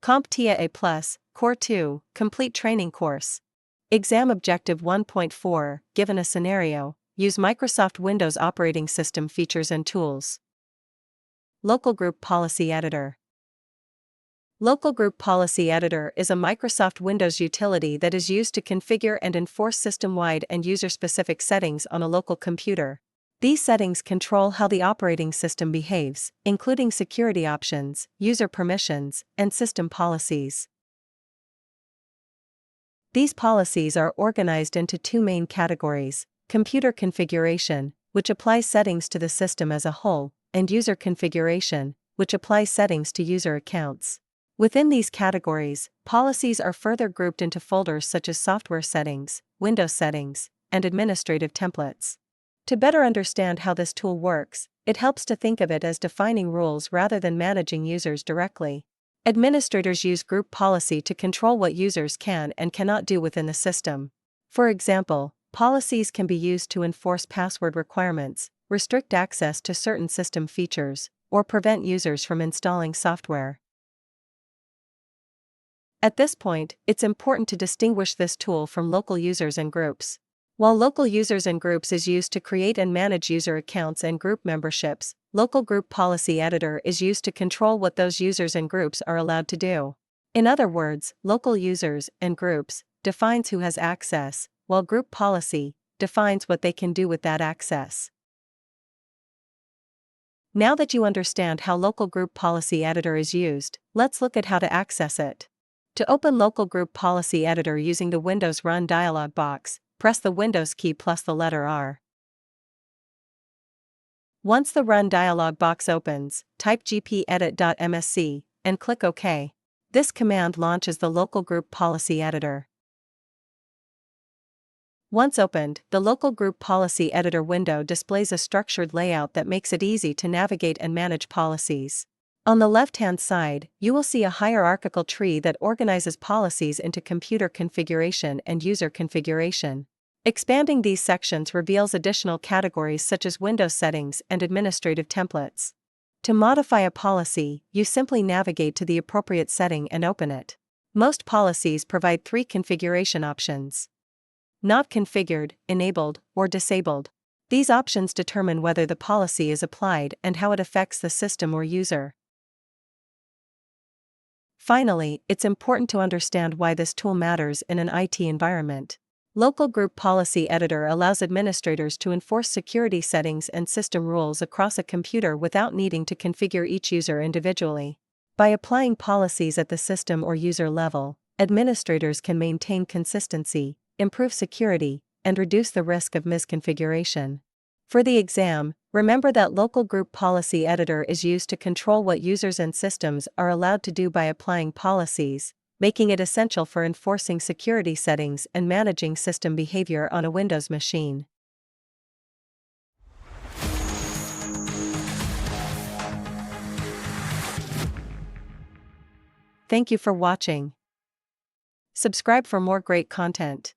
CompTIA A Core 2 Complete Training Course. Exam Objective 1.4 Given a scenario, use Microsoft Windows operating system features and tools. Local Group Policy Editor. Local Group Policy Editor is a Microsoft Windows utility that is used to configure and enforce system-wide and user-specific settings on a local computer. These settings control how the operating system behaves, including security options, user permissions, and system policies. These policies are organized into two main categories: computer configuration, which applies settings to the system as a whole, and user configuration, which applies settings to user accounts. Within these categories, policies are further grouped into folders such as software settings, Windows settings, and administrative templates. To better understand how this tool works, it helps to think of it as defining rules rather than managing users directly. Administrators use group policy to control what users can and cannot do within the system. For example, policies can be used to enforce password requirements, restrict access to certain system features, or prevent users from installing software. At this point, it's important to distinguish this tool from local users and groups. While local users and groups is used to create and manage user accounts and group memberships, Local Group Policy Editor is used to control what those users and groups are allowed to do. In other words, local users and groups defines who has access, while group policy defines what they can do with that access. Now that you understand how Local Group Policy Editor is used, let's look at how to access it. To open Local Group Policy Editor using the Windows Run dialog box, press the Windows key plus the letter R. Once the Run dialog box opens, type gpedit.msc and click OK. This command launches the Local Group Policy Editor. Once opened, the Local Group Policy Editor window displays a structured layout that makes it easy to navigate and manage policies. On the left-hand side, you will see a hierarchical tree that organizes policies into computer configuration and user configuration. Expanding these sections reveals additional categories such as Windows settings and administrative templates. To modify a policy, you simply navigate to the appropriate setting and open it. Most policies provide three configuration options: not configured, enabled, or disabled. These options determine whether the policy is applied and how it affects the system or user. Finally, it's important to understand why this tool matters in an IT environment. Local Group Policy Editor allows administrators to enforce security settings and system rules across a computer without needing to configure each user individually. By applying policies at the system or user level, administrators can maintain consistency, improve security, and reduce the risk of misconfiguration. For the exam, remember that Local Group Policy Editor is used to control what users and systems are allowed to do by applying policies, making it essential for enforcing security settings and managing system behavior on a Windows machine. Thank you for watching. Subscribe for more great content.